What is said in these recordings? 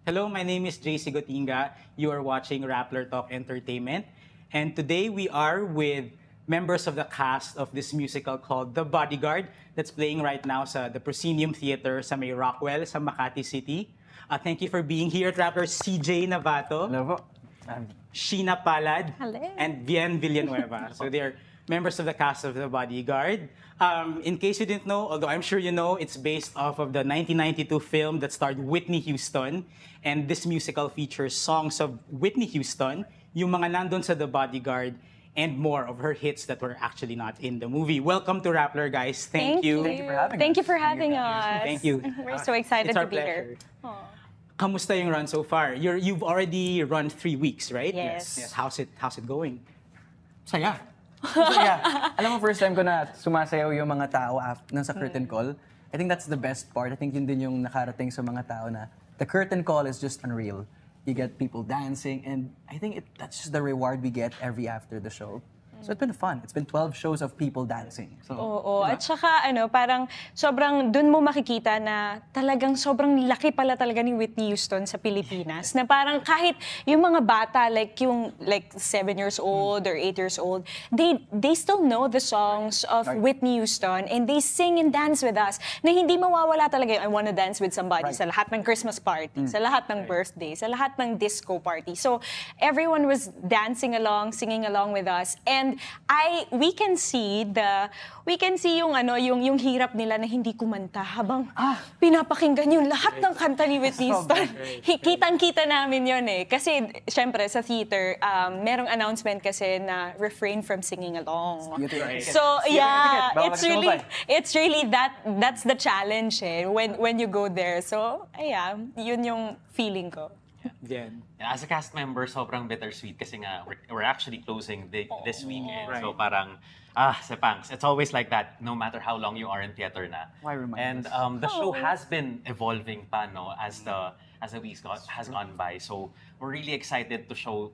Hello, my name is JC Gotinga. You are watching Rappler Talk Entertainment. And today we are with members of the cast of this musical called The Bodyguard that's playing right now sa the Proscenium Theater sa may Rockwell sa Makati City. Thank you for being here at Rappler, CJ Navato, Hello po. Sheena Palad, Hello. and Vyen Villanueva. So they're members of the cast of The Bodyguard. In case you didn't know, although I'm sure you know, it's based off of the 1992 film that starred Whitney Houston. And this musical features songs of Whitney Houston, yung mga nandun sa The Bodyguard, and more of her hits that were actually not in the movie. Welcome to Rappler, guys. Thank you. Thank you for having Thank us. you for having us. Thank you. We're so excited It's our to be here. pleasure. Kamusta yung run so far? You've already run 3 weeks, right? Yes. How's it going? Saya. Saya. Alam mo, first time ko na sumasayaw yung mga tao nang sa curtain call. I think that's the best part. I think yun din yung nakarating sa mga tao na the curtain call is just unreal. You get people dancing, and I think that's just the reward we get every after the show. So it's been fun. It's been 12 shows of people dancing. So, Oo. At saka, parang sobrang dun mo makikita na talagang sobrang laki pala talaga ni Whitney Houston sa Pilipinas. Na parang kahit yung mga bata, like 7 years old or 8 years old, they still know the songs of Whitney Houston and they sing and dance with us na hindi mawawala talaga yung I Wanna Dance with Somebody sa lahat ng Christmas party, sa lahat ng birthday, sa lahat ng disco party. So everyone was dancing along, singing along with us. And we can see yung hirap nila na hindi kumanta habang pinapakinggan yung lahat ng kanta ni Whitney Houston. Kitang-kita namin yun eh. Kasi syempre sa theater, merong announcement kasi na refrain from singing along. So yeah, it's really that's the challenge eh when you go there. So yeah, yun yung feeling ko. Yeah. As a cast member, sobrang bittersweet kasi nga we're actually closing this weekend. Right. So parang, sepangs. It's always like that, no matter how long you are in theater na. Why remind And us? the show has been evolving pa, no, as the weeks has gone by. So we're really excited to show,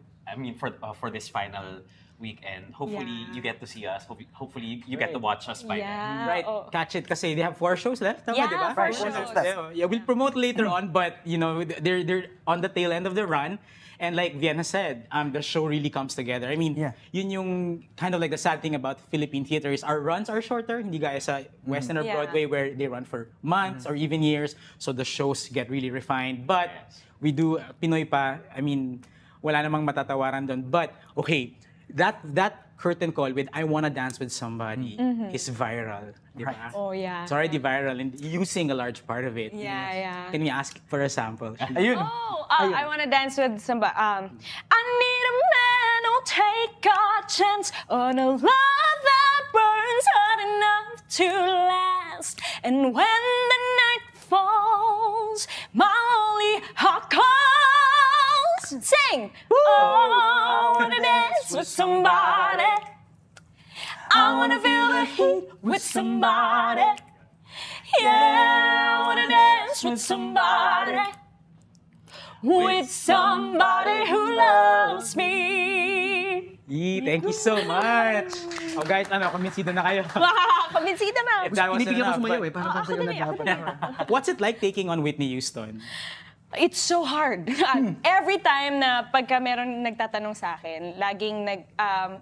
for this final weekend. Hopefully you get to see us. Hopefully you get to watch us by then. Yeah. Right, catch it kasi they have 4 shows left, tama, Yeah, di ba? 4 4 shows. Yeah, we'll promote later on, but they're on the tail end of the run. And like Vienna said, the show really comes together. I mean, yun yung kind of like the sad thing about Philippine theater is our runs are shorter, hindi gaya sa West End or Yeah. Broadway where they run for months or even years. So the shows get really refined. But we do, Pinoy pa, wala namang matatawaran doon. But, okay, that curtain call with I Wanna Dance with Somebody is viral. Di ba? Oh, yeah. It's already viral and you sing a large part of it. Yeah. Can we ask for a sample? Ayun. I Wanna Dance with Somebody. I need a man who'll take a chance on a love that burns hot enough to last. And when the night falls, my only heart calls. Sing! Oh, I wanna dance with somebody. I wanna feel the heat with somebody. Yeah, I wanna dance with somebody. With somebody who loves me. Thank you so much. Oh guys, kumbinsido na kayo. Kumbinsido na. If that wasn't Pinipigyan ko enough, sumayaw but- Parang sayo na dapat. What's it like taking on Whitney Houston? It's so hard. Every time na pagka meron nagtatanong sa akin,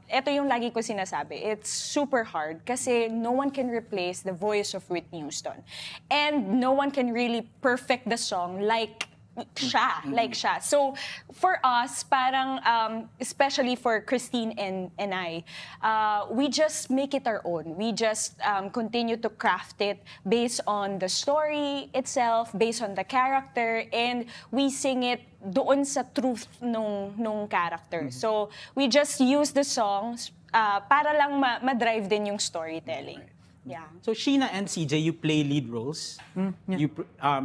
ito yung lagi ko sinasabi, it's super hard kasi no one can replace the voice of Whitney Houston. And no one can really perfect the song like siya. So, for us, parang, especially for Christine and I, we just make it our own. We just continue to craft it based on the story itself, based on the character, and we sing it doon sa truth nung character. So, we just use the songs para lang ma-drive din yung storytelling. Yeah. So Sheena and CJ, you play lead roles.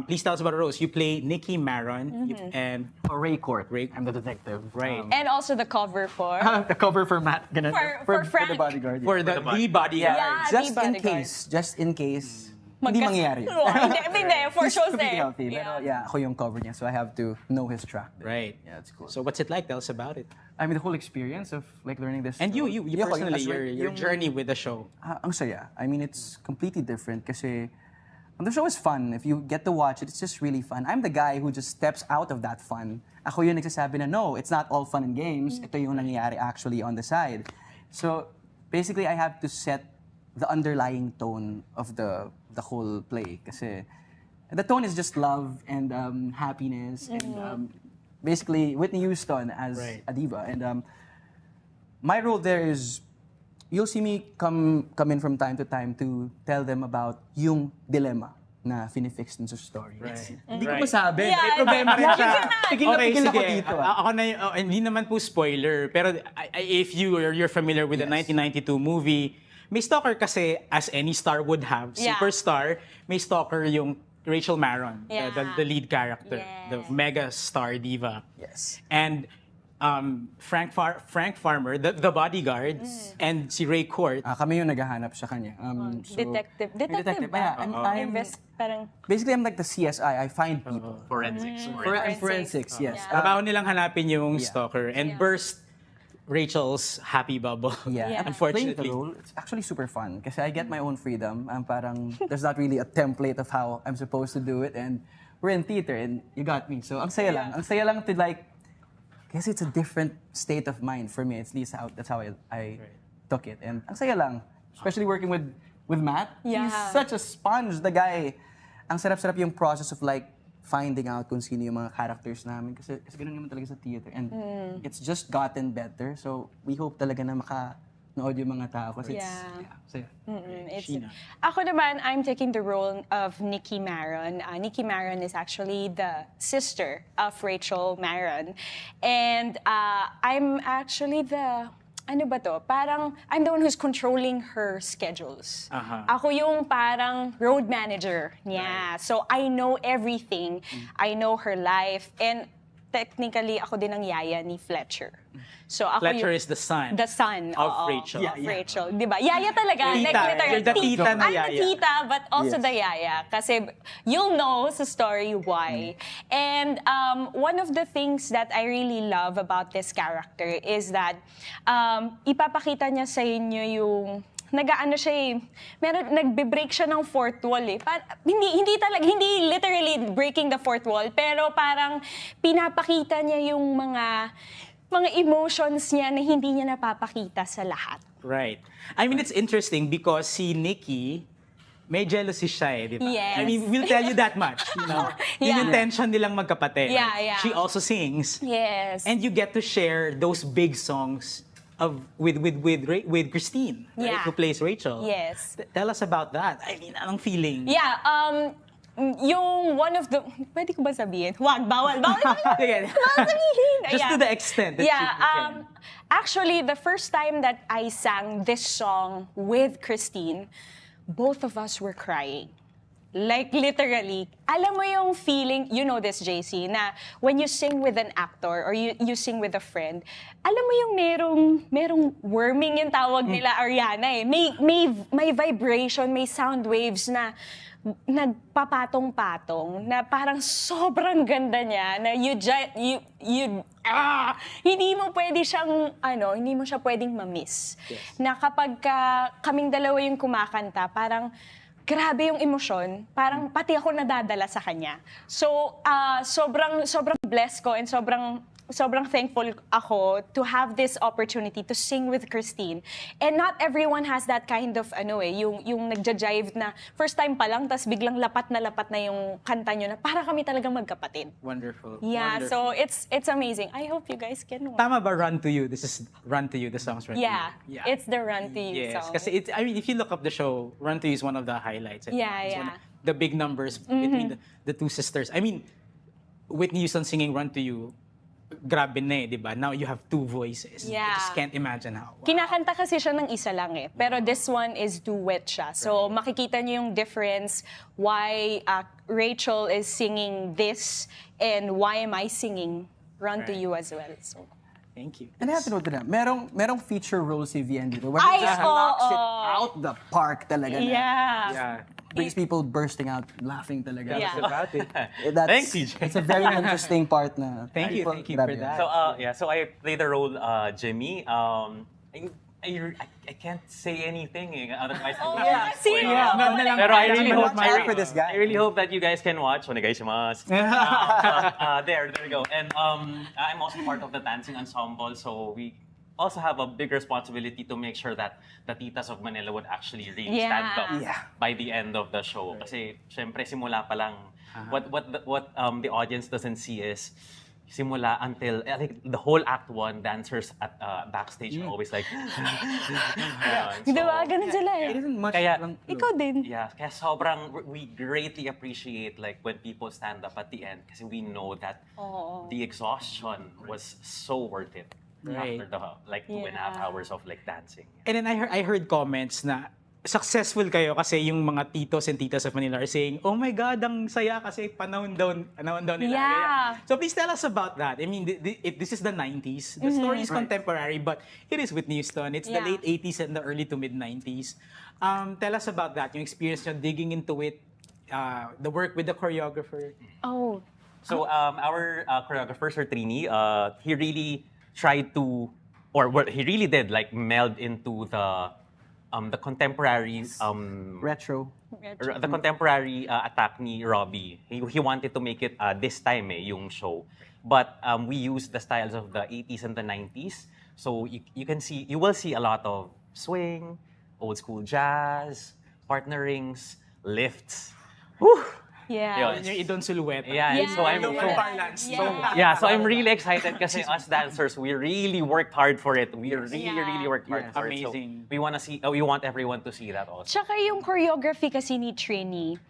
Please tell us about the roles. You play Nicki Marron and Ray Court. I'm the detective. Right. And also the cover for... The cover for Matt. Ganun. For Frank. the Bodyguard. for the Bodyguard. Yeah. Just in case, hindi mangyayari. Hindi, for He's shows completely there. healthy. Pero yeah, ako yung cover niya, so I have to know his track. Right. Yeah, it's cool. So what's it like? Tell us about it. The whole experience of like learning this. And you Yeah, personally, yung your journey with the show. Ang saya. It's completely different kasi The show is fun. If you get to watch it, it's just really fun. I'm the guy who just steps out of that fun. Ako yung nagsasabi na, no, it's not all fun and games. Ito yung nangyayari actually on the side. So, basically, I have to set the underlying tone of the whole play. Kasi the tone is just love and happiness. And basically, Whitney Houston as a diva. And my role there is, you'll see me come in from time to time to tell them about yung dilemma na finifix dun sa story. Right. Hindi ko masabi. May problema rin siya. Pigil na Okay, pigil ako sige. dito. Ako na hindi naman po spoiler, pero if you're familiar with the 1992 movie, may stalker kasi, as any star would have, superstar, may stalker yung Rachel Marron, the lead character, the mega star diva. Yes. And Frank Farmer, the bodyguard, and si Ray Court. Kami yung naghahanap sa kanya. Detective. Detective. I'm Parang basically, I'm like the CSI. I find people. Forensics. Forensics, yes. Trabaho nilang hanapin yung stalker and burst Rachel's happy bubble. Yeah. Unfortunately. Playing the role, it's actually super fun kasi I get my own freedom. Parang, there's not really a template of how I'm supposed to do it, and we're in theater and you got me. So, ang saya lang. Ang saya lang to like, kasi it's a different state of mind for me. At least that's how I took it. And ang saya lang, especially working with Matt. Yeah. He's such a sponge, the guy. Ang sarap-sarap yung process of like finding out kung sino yung mga characters namin. Kasi ganun naman talaga sa theater. And it's just gotten better. So we hope talaga na makanood yung mga tao. Kasi it's saya. Sheena. Ako naman, I'm taking the role of Nicki Marron. Nicki Marron is actually the sister of Rachel Marron. And I'm actually ano ba to? Parang, I'm the one who's controlling her schedules. Ako yung parang road manager niya. So, I know everything. I know her life. And technically, ako din ang yaya ni Fletcher. So, ako Fletcher is the son. The son of Rachel. Of Rachel. Diba? Yaya talaga. Tita. Literal. You're the tita na I'm yaya. the tita, but also the yaya. Kasi you'll know sa story why. And one of the things that I really love about this character is that ipapakita niya sa inyo yung nag-ano siya nagbe-break siya ng fourth wall eh. Hindi literally breaking the fourth wall, pero parang pinapakita niya yung mga emotions niya na hindi niya napapakita sa lahat. Right. I mean, it's interesting because si Nicki, may jealousy siya eh, di ba? Yes. I mean, we'll tell you that much. You know? Yun yung tension nilang magkapatid. Yeah. She also sings. Yes. And you get to share those big songs with Christine, right? Who plays Rachel. Yes. Tell us about that. I mean, anong feeling? Yeah, yung one of the, pwede ko ba sabihin? Huwag, bawal. Sige. Bawal sabihin. Just to the extent that you can. Actually, the first time that I sang this song with Christine, both of us were crying. Like literally, alam mo yung feeling, you know this, JC, na when you sing with an actor or you sing with a friend, alam mo yung merong worming yung tawag nila Ariana eh. May vibration, may sound waves na nagpapatong-patong na parang sobrang ganda niya na hindi mo siya pwedeng ma-miss. Yes. Na kapag kaming dalawa yung kumakanta, parang grabe yung emosyon, parang pati ako nadadala sa kanya. So, sobrang blessed ko and sobrang thankful ako to have this opportunity to sing with Christine. And not everyone has that kind of, yung nagja-jive na first time pa lang, tas biglang lapat na yung kanta nyo na para kami talagang magkapatid. Wonderful. Yeah, Wonderful. so it's amazing. I hope you guys can watch. Tama ba, Run to You? This is Run to You, the song's Run to You. It's the Run to You song. Kasi if you look up the show, Run to You is one of the highlights. It's one of the big numbers between the two sisters. I mean, Whitney Houston singing Run to You, grabe na eh, di ba? Now you have two voices. Yeah. I just can't imagine how. Wow. Kinakanta kasi siya ng isa lang eh. Pero this one is duet siya. So makikita niyo yung difference why Rachel is singing this and why am I singing Run to You as well. So Thank you. And I have to note na, merong feature role si Vyen dito. Where Ay, he just knocks it out the park talaga na. yeah. Brings people bursting out, laughing talaga. Yeah. That's about it. That's, Thanks, CJ. It's a very interesting part na. Thank you for Grabe. that. So I play the role Jimmy. I I can't say anything otherwise serious. Pero I really Pero hope watch out for this guy. I really hope that you guys can watch. Onegaishimasu. There you go. And I'm also part of the dancing ensemble, so we also have a big responsibility to make sure that the titas of Manila would actually really stand up by the end of the show. Kasi syempre simula pa lang, what the audience doesn't see is simula until like the whole act 1 dancers at backstage are always like Diba? Ganun sila eh. It isn't much Kaya- lang. Ikaw din. yeah, kaya sobrang we greatly appreciate like when people stand up at the end kasi we know that the exhaustion was so worth it after the like 2.5 hours of like dancing. And then I heard comments na successful kayo kasi yung mga titos and titas of Manila are saying, oh my God, ang saya kasi panahon daw nila. Yeah. Ganyan. So please tell us about that. I mean, this is the 90s. The story is contemporary, but it is Whitney Houston. It's the late 80s and the early to mid 90s. Tell us about that, yung experience nyo digging into it, the work with the choreographer. Oh. So our choreographer Sir Trini, he really tried to, or what he really did, like meld into the contemporary Retro. the contemporary attack ni Robbie. He wanted to make it this time yung show. But we used the styles of the 80s and the 90s. So you will see a lot of swing, old school jazz, partnerings, lifts. Whew! Yeah. Yun. Yung idon silhouette. Yeah, so I'm so I'm really excited kasi us dancers, we really worked hard for it. We really worked hard for Amazing. it. So we want everyone to see that also. Tsaka yung choreography kasi ni Trini,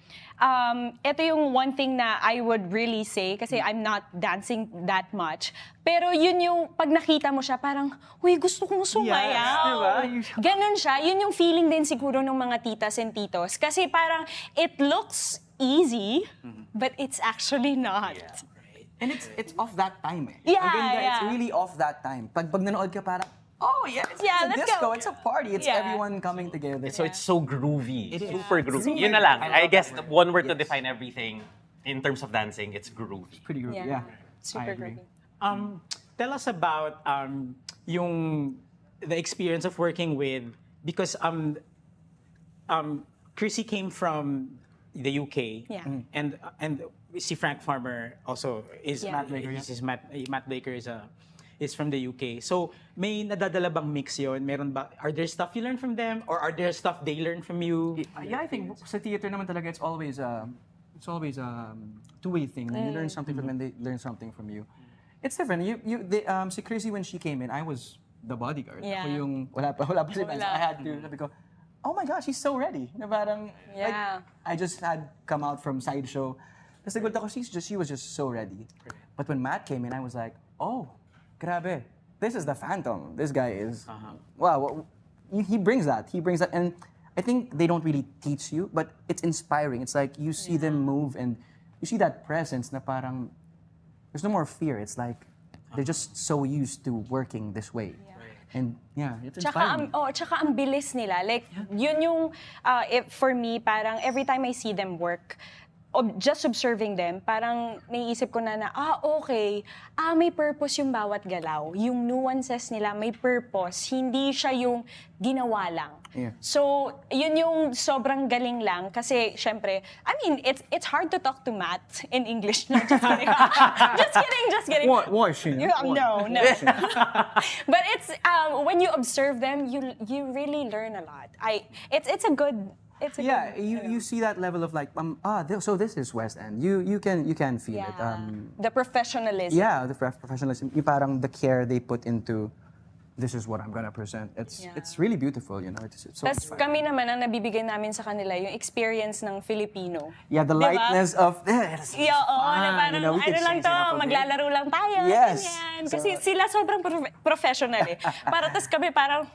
ito yung one thing na I would really say kasi I'm not dancing that much. Pero yun yung pag nakita mo siya parang, uy, gusto kong sumayaw. Ganon siya. Yun yung feeling din siguro ng mga titas and titos. Kasi parang it looks easy, but it's actually not. And it's off that time eh. Yeah, Ang ganda, yeah. It's really off that time. Pag nanood ka parang, oh yeah, it's a let's disco, go. it's a party, it's Yeah. everyone coming together. So it's so groovy. It is. Super groovy. Super Yun na lang. groovy. I guess one word to define everything in terms of dancing, it's groovy. Pretty groovy, Yeah. yeah. Super I agree. groovy. Tell us about the experience of working with, because Chrissy came from the UK, Yeah. and si Frank Farmer also is Yeah. Matt Baker. Matt Baker is from the UK. So may nadadala bang mix yon? Meron ba? Are there stuff you learn from them, or are there stuff they learn from you? Yeah, I think sa theater naman talaga it's always a two-way thing. You learn something from them, they learn something from you. It's different. Si Chrissy, when she came in, I was the bodyguard. Yeah. Ako yung wala pa si Vance. I had to, sabi ko, oh my gosh, she's so ready. Na parang, Yeah. like, I just had come out from sideshow. Tapos nagulat ako, she was just so ready. But when Matt came in, I was like, oh, grabe. This is the Phantom. This guy is, wow. He brings that. And I think they don't really teach you, but it's inspiring. It's like you see them move and you see that presence na parang, there's no more fear. It's like, they're just so used to working this way. And yeah, it's inspiring. Tsaka ang bilis nila. Like, yun yung, for me, parang every time I see them work, just observing them, parang naiisip ko na okay, may purpose yung bawat galaw. Yung nuances nila, may purpose. Hindi siya yung ginawa lang. Yeah. So, yun yung sobrang galing lang. Kasi, syempre, I mean, it's hard to talk to Matt in English. No, just kidding. just kidding. Why, Sheena? No. But it's, when you observe them, you really learn a lot. It's a good... you see that level of like, so this is West End. You can feel it. The professionalism. Yeah, the professionalism. Yung parang the care they put into, this is what I'm gonna present. It's really beautiful, you know. It's so Tapos kami naman ang nabibigay namin sa kanila yung experience ng Filipino. yeah, the Diba? lightness of this. Yeah, oo, na fun, parang you know, we could ano lang change to, it up a bit. maglalaro lang tayo. Yes. Ganyan. Kasi sila sobrang professional eh. Para tas kami parang,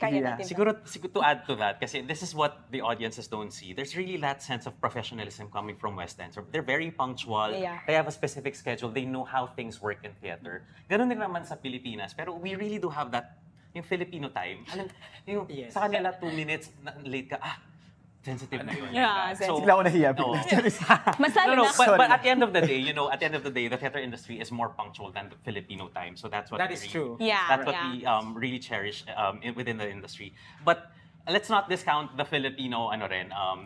kaya Yeah. natin. Siguro to add to that, kasi this is what the audiences don't see. There's really that sense of professionalism coming from West End. So they're very punctual. Yeah. They have a specific schedule. They know how things work in theater. Ganun din naman sa Pilipinas. Pero we really do have that, yung Filipino time. Alam, yung sa kanila 2 minutes late ka, sensitive na yun. Yeah, So, Bigla ako nahiya. no. Masali No, na. but at the end of the day, at the end of the day, the theater industry is more punctual than the Filipino time. So that's what That is true. Yeah, That's what yeah. we really cherish within the industry. But let's not discount the Filipino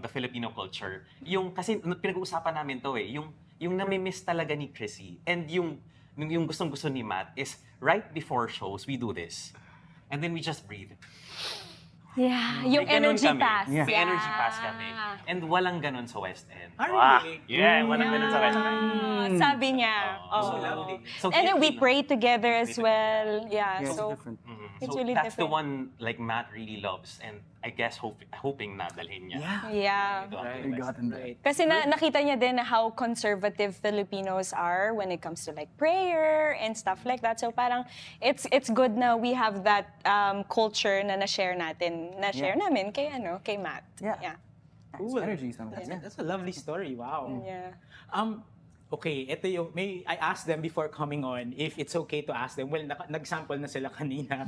the Filipino culture. Yung kasi pinag-uusapan namin to yung nami-miss talaga ni Chrissy and yung gustong-gusto ni Matt is right before shows we do this. And then we just breathe. Yeah, yung May ganun energy kami. pass. May Yeah. energy pass kami. And walang ganun sa West End. Really? Yeah, walang ganun sa West End. Sabi niya. So lovely. So And then we Filipino. pray together as well. Yeah, Yeah, so it's different. it's So really that's the different. one like Matt really loves and I guess hoping na dalhin niya. Yeah. Ito ang We West got End. in there. Kasi nakita niya din how conservative Filipinos are when it comes to like prayer and stuff like that. So parang it's good na we have that culture na na-share namin kay Matt. Yeah. Cool. Energy sometimes. That's a lovely story. Wow. Yeah. Okay, ito yung, I asked them before coming on if it's okay to ask them. Well, nag-sample na sila kanina.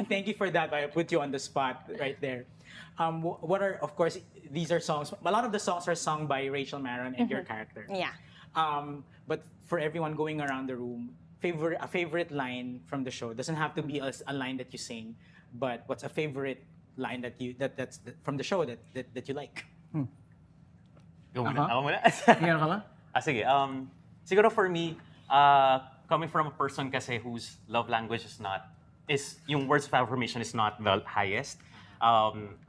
Thank you for that. I put you on the spot right there. What are, of course, these are songs. A lot of the songs are sung by Rachel Marron and your character. Yeah. But for everyone going around the room, a favorite line from the show doesn't have to be a line that you sing, but what's a favorite line that's from the show that you like? Go muna. Ako muna. Meron ka ba? Sige. Siguro for me, coming from a person kasi whose love language is yung words of affirmation is not the highest,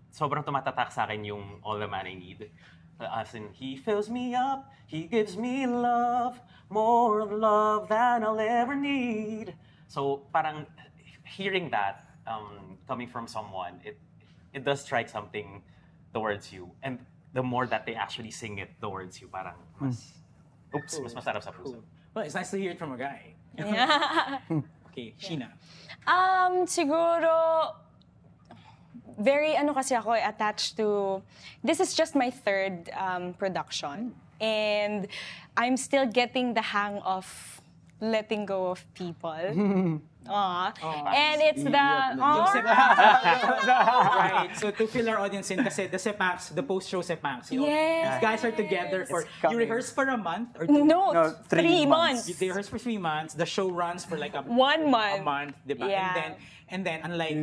sobrang tumatatak sa akin yung All the Man I Need. As in, he fills me up, he gives me love, more love than I'll ever need. So parang hearing that coming from someone, it does strike something towards you. And the more that they actually sing it towards you, parang mas masarap sa puso. Well, it's nice to hear it from a guy. Yeah. Okay, Sheena. Siguro, very kasi ako attached to, this is just my third production. And I'm still getting the hang of letting go of people. And it's the... Right. So to fill our audience in, kasi the Sepangs, the post-show Sepangs, Yes. these guys are together for, you rehearse for a month or 2 No, 3 months. They rehearse for 3 months. The show runs for like 1 a month. month, diba? Yeah. And then unlike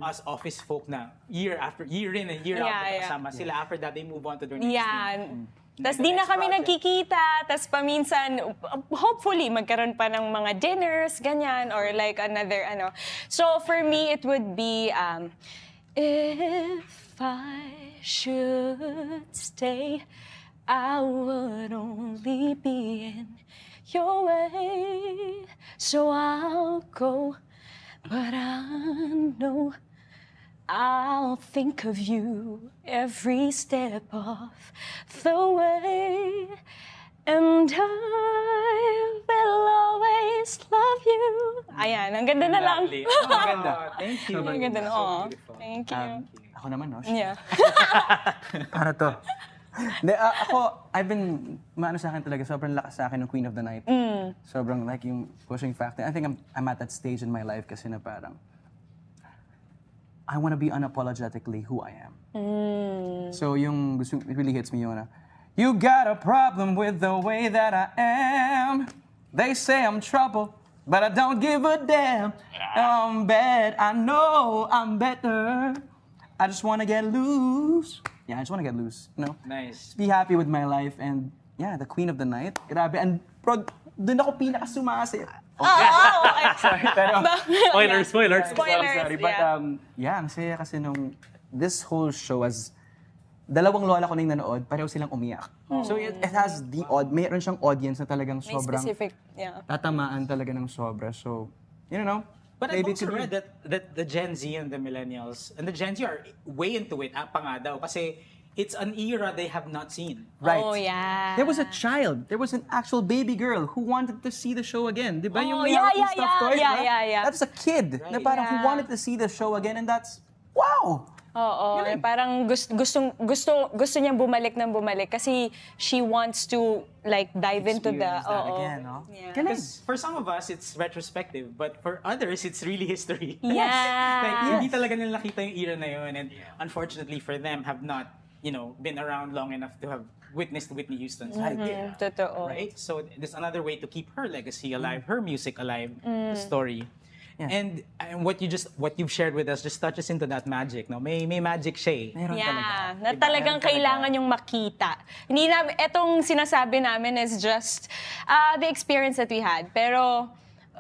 us office folk na year in and year out kasama sila, after that they move on to their next thing. Tapos di na kami nagkikita, tapos paminsan, hopefully, magkaroon pa ng mga dinners, ganyan, or like another, So for me, it would be, if I should stay, I would only be in your way. So I'll go, but I know I'll think of you every step of the way, and I will always love you. Ayan, ang ganda na lang. Lovely. Ang ganda. Thank you. Ang ganda na, So oh. beautiful. Thank you. Ako naman, no? Yeah. Para to. Ako, I've been, sa akin talaga, sobrang lakas sa akin ng Queen of the Night. Sobrang like yung pushing factor. I think I'm at that stage in my life kasi na parang, I want to be unapologetically who I am. So yung, it really hits me yung you got a problem with the way that I am. They say I'm trouble, but I don't give a damn. I'm bad, I know I'm better. I just want to get loose. Yeah, I just want to get loose, you know? Nice. Be happy with my life and yeah, the Queen of the Night. Grabe. And bro, dun ako pinaka-sumasaya. Sorry, pero... Spoilers. Sorry, but yeah, ang saya kasi nung this whole show as dalawang lola ko nang nanood, pareho silang umiyak. So it has mayroon siyang audience na talagang May sobrang specific, yeah. tatamaan talaga ng sobra. So, you know, But I've maybe also it could read that the Gen Z and the millennials and the Gen Z are way into it. Pa nga daw. Kasi it's an era they have not seen. Right. Oh, yeah. There was a child. There was an actual baby girl who wanted to see the show again. Di ba? Oh, Yung yeah, Meow yeah, stuffed toy, yeah, di ba? yeah, yeah. That was a kid na parang who Yeah. wanted to see the show again, and that's, wow! Oo, parang gusto niyang bumalik kasi she wants to like dive into the Experience that again, no? Yeah. Because for some of us, it's retrospective. But for others, it's really history. Yeah. Like, hindi talaga nila nakita yung era na yun. And unfortunately for them, have not been around long enough to have witnessed Whitney Houston's life. Totoo. Right? So there's another way to keep her legacy alive, her music alive, the story. Yeah. And what you've shared with us just touches into that magic, no? May magic siya. Meron talaga. Yeah, na talagang kailangan yung makita. Hindi namin, etong sinasabi namin is just the experience that we had. Pero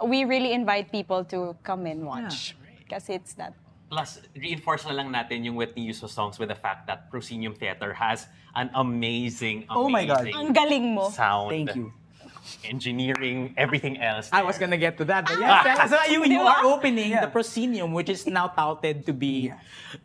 we really invite people to come and watch. Kasi it's that. Plus, reinforce na lang natin yung Whitney Houston songs with the fact that Proscenium Theater has an amazing Oh my God. Ang galing mo. sound. Thank you. Engineering, everything else. I was gonna get to that, but yes, so you Diba? are opening the Proscenium, which is now touted to be,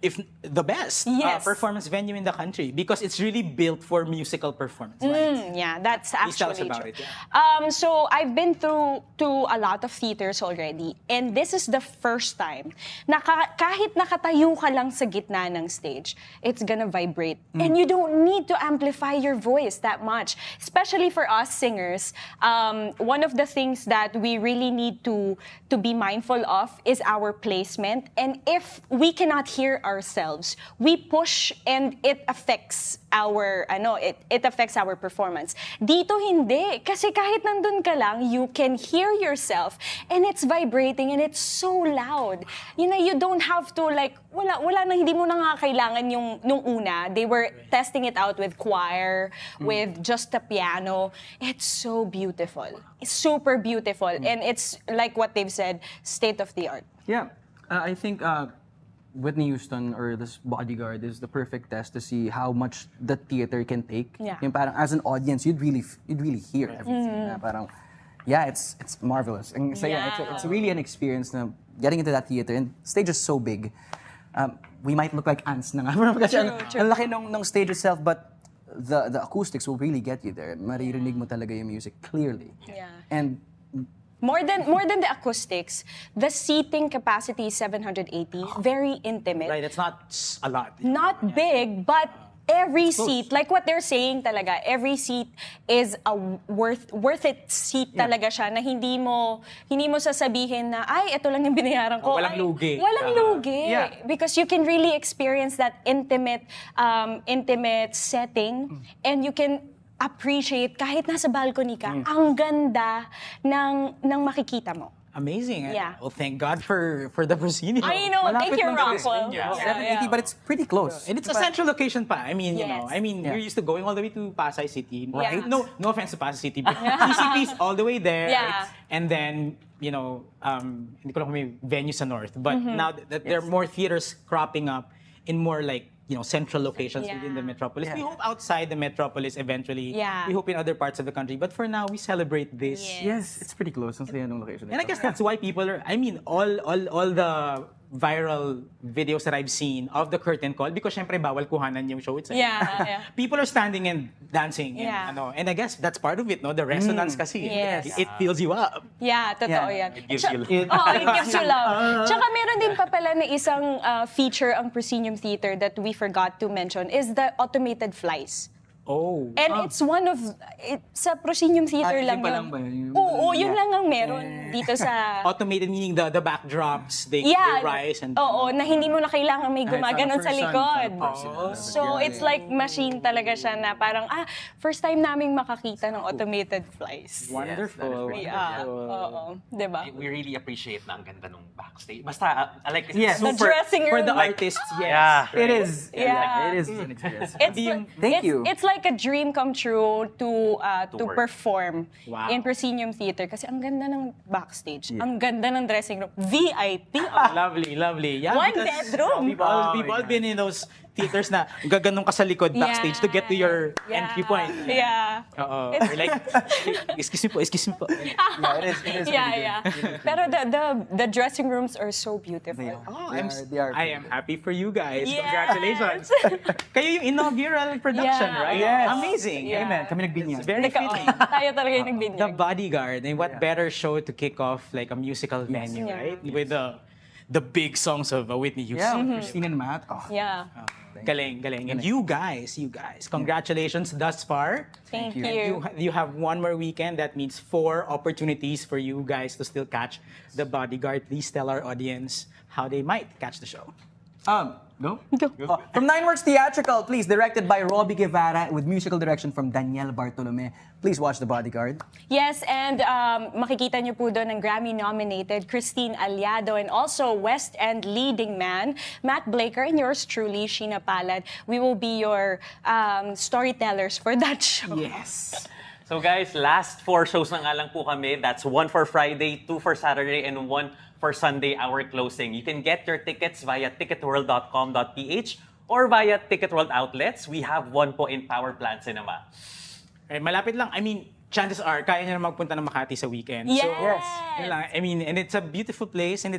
if the best Yes. performance venue in the country, because it's really built for musical performance. Right? Yeah, that's Please tell us actually about true. it. Yeah. So I've been through to a lot of theaters already, and this is the first time na kahit nakatayo ka lang sa gitna ng stage, it's gonna vibrate. And you don't need to amplify your voice that much. Especially for us singers, one of the things that we really need to be mindful of is our placement. And if we cannot hear ourselves, we push and it affects our it affects our performance. Dito hindi, kasi kahit nandun ka lang, you can hear yourself and it's vibrating and it's so loud. You don't have to wala na, hindi mo na nga kailangan yung nung una. They were testing it out with choir, with just a piano. It's so beautiful. It's super beautiful and it's like what they've said, state of the art. Yeah, I think Whitney Houston or this Bodyguard is the perfect test to see how much the theater can take. Yeah. Yung parang as an audience, you'd really hear everything. Na parang, yeah, it's marvelous. And so it's really an experience na getting into that theater, and stage is so big. We might look like ants na nga. Kasi ang laki ng stage itself, but the acoustics will really get you there. Maririnig mo talaga yung music clearly. Yeah. And More than the acoustics, the seating capacity is 780, very intimate. Right, it's not a lot. Not big, but every seat, like what they're saying talaga, every seat is a worth it seat talaga siya na hindi mo sasabihin na ay ito lang yung binayaran ko. Walang Ay, lugi. Walang lugi. Yeah. Because you can really experience that intimate setting and you can appreciate kahit nasa balcony ka, ang ganda ng makikita mo. Amazing. Yeah. Well, thank God for the Proscenium. I know, thank you, Rockwell. Yeah. 780, but it's pretty close. And it's a central location pa. I mean, Yes. you're used to going all the way to Pasay City, right? Yeah. No offense to Pasay City, but CCP's all the way there. Yeah. Right? And then, hindi ko lang kung may venue sa north, but now that there are more theaters cropping up in more central locations Yeah. within the metropolis. Yeah. We hope outside the metropolis eventually. Yeah. We hope in other parts of the country. But for now, we celebrate this. Yes, it's pretty close. Ang saya ng location. And I guess that's why people are, all the viral videos that I've seen of the curtain call, because syempre bawal kuhanan yung show itself. Yeah. People are standing and dancing. Yeah. And I guess that's part of it, no? The resonance kasi. Yes. It fills you up. Yeah, totoo yan. It gives you love. It gives you love. Tsaka meron din pa pala na isang feature ang Proscenium Theater that we forgot to mention is the automated flies. Oh. And it's one of, sa Proscenium Theater lang yun pa yun. lang ba yun? Oo, yun lang ang meron dito sa... Automated meaning the backdrops, they rise and... Oo, na hindi mo na kailangan may gumaganon sa likod. person. So it's like machine talaga siya na parang, first time naming makakita ng automated flies. Wonderful. Yeah, oo. Diba? We really appreciate na ang ganda nung backstage. Basta, I like it's Yes. The dressing room. For the artists, yes. Yeah. It is. Yeah. It is an experience. Thank you. It's like a dream come true to work. perform Wow. in Proscenium Theater kasi ang ganda ng backstage, ang ganda ng dressing room, VIP. Lovely. Yeah, One because bedroom. We've all been in those theaters na gaganong ka sa likod backstage to get to your entry point. Yeah. Oo. Or like, excuse me po. Yeah, it is. Yeah. Pero the dressing rooms are so beautiful. Oh, They are I am happy for you guys. Yes. Congratulations. Kayo yung inaugural production, Yeah. right? Yes. Amazing. Yeah. Amen. Kami nagbinyag. Very fitting. Tayo talaga yung The nagbinyag. Bodyguard, and what better show to kick off like a musical venue, Yeah. right? With the big songs of Whitney Yeah, Houston. Christine Navato. Yeah. Galing. And you guys, congratulations thus far. Thank you. you. You have one more weekend. That means 4 opportunities for you guys to still catch the Bodyguard. Please tell our audience how they might catch the show. Go? Oh, from Nineworks Theatrical, please, directed by Robbie Guevara with musical direction from Daniel Bartolome. Please watch The Bodyguard. Yes, and makikita niyo po doon ang Grammy-nominated Christine Allado and also West End leading man, Matt Blaker, and yours truly, Sheena Palad. We will be your storytellers for that show. Yes. So guys, last 4 shows na nga lang po kami. That's 1 for Friday, 2 for Saturday, and 1 for Sunday, our closing. You can get your tickets via ticketworld.com.ph or via Ticket World outlets. We have one po in Power Plant Cinema. Eh, malapit lang. I mean, chances are, kaya niya na magpunta ng Makati sa weekend. Yes! So, yun lang. I mean, and it's a beautiful place, and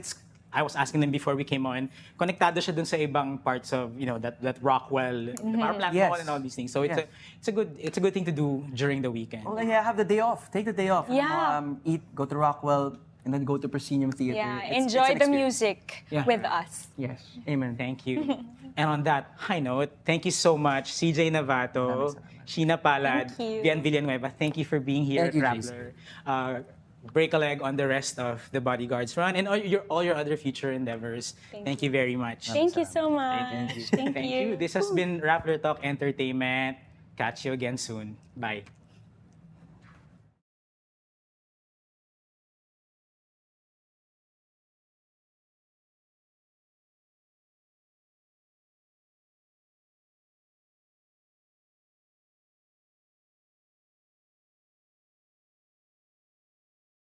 I was asking them before we came on, konektado siya dun sa ibang parts of, that Rockwell, the Power Plant Yes. Mall and all these things. So it's Yeah. a good thing to do during the weekend. Well, yeah, have the day off. Take the day off. Yeah. Eat, go to Rockwell, and then go to Proscenium Theater. Yeah, It's enjoy an the experience. music Yeah. with us. Yes. Amen. Thank you. And on that high note, thank you so much, CJ Navato, Sheena Palad, Thank you. Vyen Villanueva. Thank you for being here Thank you, at Rappler. Break a leg on the rest of the Bodyguard's run and all your other future endeavors. Thank you very much. Thank you so much. Thank you. This has been Rappler Talk Entertainment. Catch you again soon. Bye.